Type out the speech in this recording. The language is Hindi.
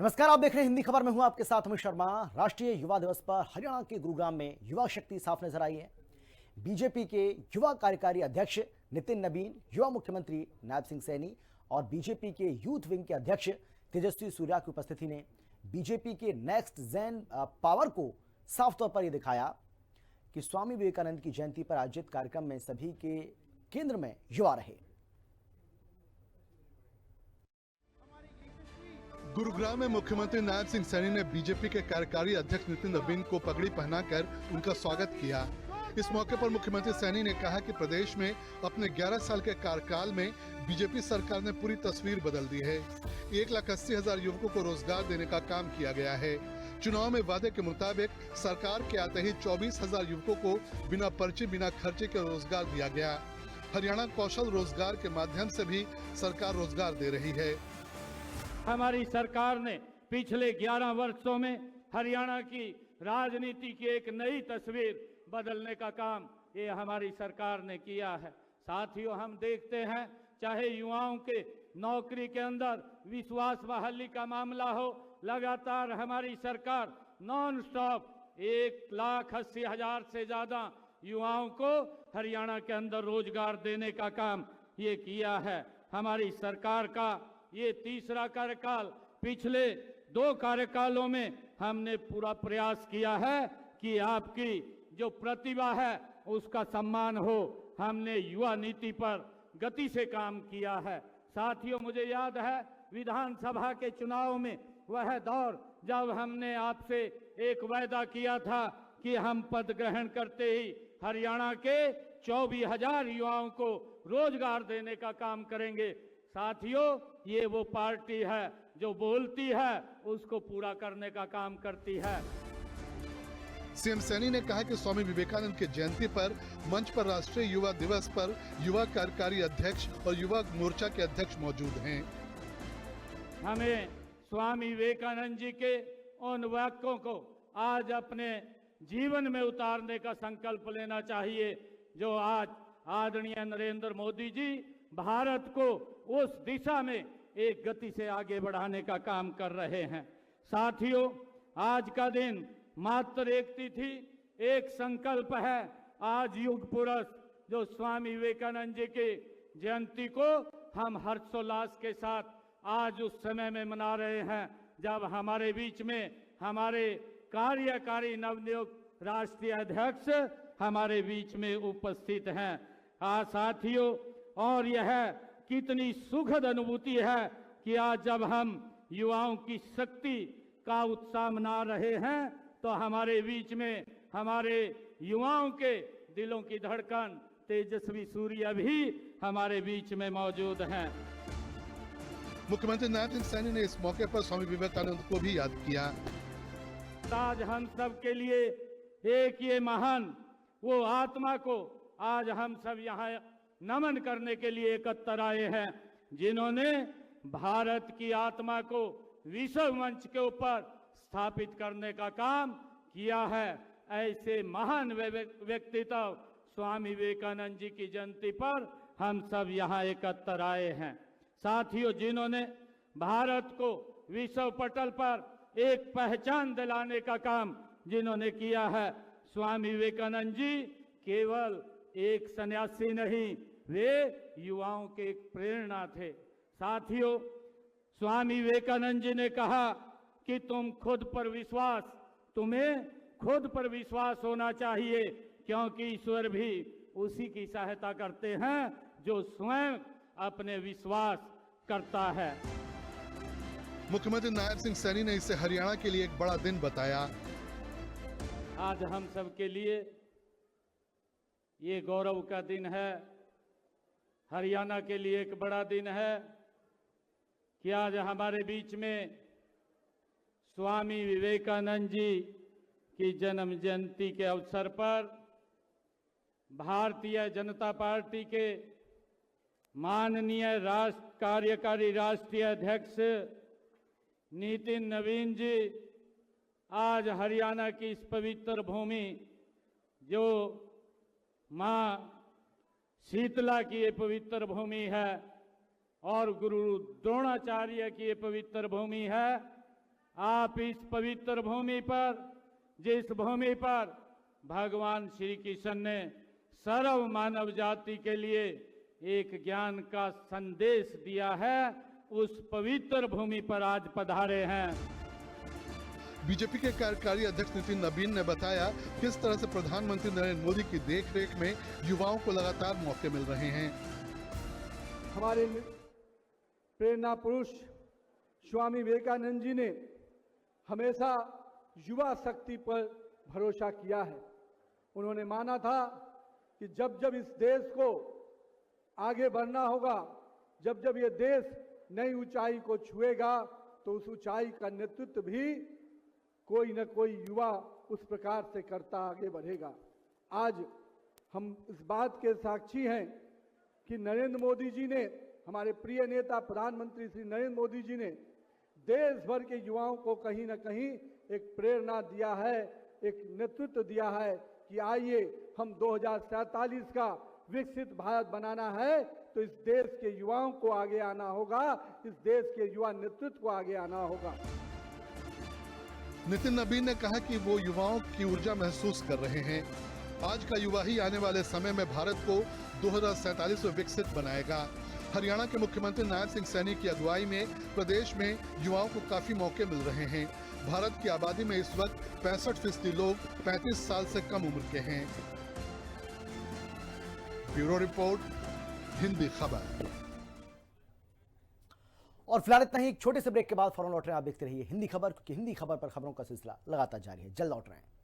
नमस्कार, आप देख रहे हैं हिंदी खबर में हूं आपके साथ अमित शर्मा। राष्ट्रीय युवा दिवस पर हरियाणा के गुरुग्राम में युवा शक्ति साफ नजर आई है। बीजेपी के युवा कार्यकारी अध्यक्ष नितिन नवीन, युवा मुख्यमंत्री नायब सिंह सैनी और बीजेपी के यूथ विंग के अध्यक्ष तेजस्वी सूर्या की उपस्थिति ने बीजेपी के नेक्स्ट जेन पावर को साफ तौर पर यह दिखाया कि स्वामी विवेकानंद की जयंती पर आयोजित कार्यक्रम में सभी के केंद्र में युवा रहे। गुरुग्राम में मुख्यमंत्री नायब सिंह सैनी ने बीजेपी के कार्यकारी अध्यक्ष नितिन नवीन को पगड़ी पहनाकर उनका स्वागत किया। इस मौके पर मुख्यमंत्री सैनी ने कहा कि प्रदेश में अपने 11 साल के कार्यकाल में बीजेपी सरकार ने पूरी तस्वीर बदल दी है। 1,80,000 युवकों को रोजगार देने का काम किया गया है। चुनाव में वादे के मुताबिक सरकार के आते ही 24,000 युवकों को बिना पर्ची बिना खर्चे के रोजगार दिया गया। हरियाणा कौशल रोजगार के माध्यम से भी सरकार रोजगार दे रही है। हमारी सरकार ने पिछले 11 वर्षों में हरियाणा की राजनीति की एक नई तस्वीर बदलने का काम ये हमारी सरकार ने किया है। साथियों, हम देखते हैं चाहे युवाओं के नौकरी के अंदर विश्वास बहाली का मामला हो, लगातार हमारी सरकार नॉन स्टॉप 1,80,000 से ज्यादा युवाओं को हरियाणा के अंदर रोजगार देने का काम ये किया है। हमारी सरकार का ये तीसरा कार्यकाल, पिछले 2 कार्यकालों में हमने पूरा प्रयास किया है कि आपकी जो प्रतिभा है उसका सम्मान हो। हमने युवा नीति पर गति से काम किया है। साथियों, मुझे याद है विधानसभा के चुनाव में वह दौर जब हमने आपसे एक वायदा किया था कि हम पद ग्रहण करते ही हरियाणा के 24,000 युवाओं को रोजगार देने का काम करेंगे। साथियों, ये वो पार्टी है जो बोलती है उसको पूरा करने का काम करती है। सीएम सैनी ने कहा कि स्वामी विवेकानंद की जयंती पर मंच पर राष्ट्रीय युवा दिवस पर युवा कार्यकारी अध्यक्ष और युवा मोर्चा के अध्यक्ष मौजूद हैं। हमें स्वामी विवेकानंद जी के उन वाक्यों को आज अपने जीवन में उतारने का संकल्प लेना चाहिए जो आज आदरणीय नरेंद्र मोदी जी भारत को उस दिशा में एक गति से आगे बढ़ाने का काम कर रहे हैं। साथियों, आज का दिन मात्र एक तिथि, एक संकल्प है। आज युग पुरुष जो स्वामी विवेकानंद जी की जयंती को हम हर्षोल्लास के साथ आज उस समय में मना रहे हैं जब हमारे बीच में हमारे कार्यकारी नवनियुक्त राष्ट्रीय अध्यक्ष हमारे बीच में उपस्थित हैं। साथियों, और यह कितनी सुखद अनुभूति है कि आज जब हम युवाओं की शक्ति का उत्साह मना रहे हैं तो हमारे बीच में हमारे युवाओं के दिलों की धड़कन तेजस्वी सूर्या भी हमारे बीच में मौजूद हैं। मुख्यमंत्री नायब सिंह सैनी ने इस मौके पर स्वामी विवेकानंद को भी याद किया। आज हम सब के लिए एक ये महान वो आत्मा को आज हम सब यहाँ नमन करने के लिए एकत्र आए हैं जिन्होंने भारत की आत्मा को विश्व मंच के ऊपर स्थापित करने का काम किया है। ऐसे महान व्यक्तित्व स्वामी विवेकानंद जी की जयंती पर हम सब यहाँ एकत्र आए हैं। साथियों, जिन्होंने भारत को विश्व पटल पर एक पहचान दिलाने का काम जिन्होंने किया है, स्वामी विवेकानंद जी केवल एक सन्यासी नहीं, वे युवाओं के एक प्रेरणा थे। साथियों, स्वामी विवेकानंद जी ने कहा कि तुम्हें खुद पर विश्वास होना चाहिए क्योंकि ईश्वर भी उसी की सहायता करते हैं जो स्वयं अपने विश्वास करता है। मुख्यमंत्री नायब सिंह सैनी ने इसे हरियाणा के लिए एक बड़ा दिन बताया। आज हम सब के लिए ये गौरव का दिन है, हरियाणा के लिए एक बड़ा दिन है कि आज हमारे बीच में स्वामी विवेकानंद जी की जन्म जयंती के अवसर पर भारतीय जनता पार्टी के माननीय कार्यकारी राष्ट्रीय अध्यक्ष नितिन नवीन जी आज हरियाणा की इस पवित्र भूमि जो मां शीतला की ये पवित्र भूमि है और गुरु द्रोणाचार्य की ये पवित्र भूमि है, आप इस पवित्र भूमि पर, जिस भूमि पर भगवान श्री कृष्ण ने सर्व मानव जाति के लिए एक ज्ञान का संदेश दिया है, उस पवित्र भूमि पर आज पधारे हैं। बीजेपी के कार्यकारी अध्यक्ष नितिन नबीन ने बताया किस तरह से प्रधानमंत्री नरेंद्र मोदी की देखरेख में युवाओं को लगातार मौके मिल रहे हैं। हमारे प्रेरणा पुरुष स्वामी विवेकानंद जी ने हमेशा युवा शक्ति पर भरोसा किया है। उन्होंने माना था कि जब जब इस देश को आगे बढ़ना होगा, जब जब ये देश नई ऊंचाई को छुएगा, तो उस ऊंचाई का नेतृत्व भी कोई न कोई युवा उस प्रकार से करता आगे बढ़ेगा। आज हम इस बात के साक्षी हैं कि नरेंद्र मोदी जी ने, हमारे प्रिय नेता प्रधानमंत्री श्री नरेंद्र मोदी जी ने देश भर के युवाओं को कहीं न कहीं एक प्रेरणा दिया है, एक नेतृत्व दिया है कि आइए हम 2047 का विकसित भारत बनाना है, तो इस देश के युवाओं को आगे आना होगा, इस देश के युवा नेतृत्व को आगे आना होगा। नितिन नबीन ने कहा कि वो युवाओं की ऊर्जा महसूस कर रहे हैं। आज का युवा ही आने वाले समय में भारत को 2047 में विकसित बनाएगा। हरियाणा के मुख्यमंत्री नायब सिंह सैनी की अगुवाई में प्रदेश में युवाओं को काफी मौके मिल रहे हैं। भारत की आबादी में इस वक्त 65% लोग 35 साल से कम उम्र के हैं। ब्यूरो रिपोर्ट, हिंदी खबर। और फिलहाल इतना ही। एक छोटे से ब्रेक के बाद फौरन लौट रहे हैं। आप देखते रहिए हिंदी खबर, क्योंकि हिंदी खबर पर खबरों का सिलसिला लगातार जारी है। जल्द लौट रहे हैं।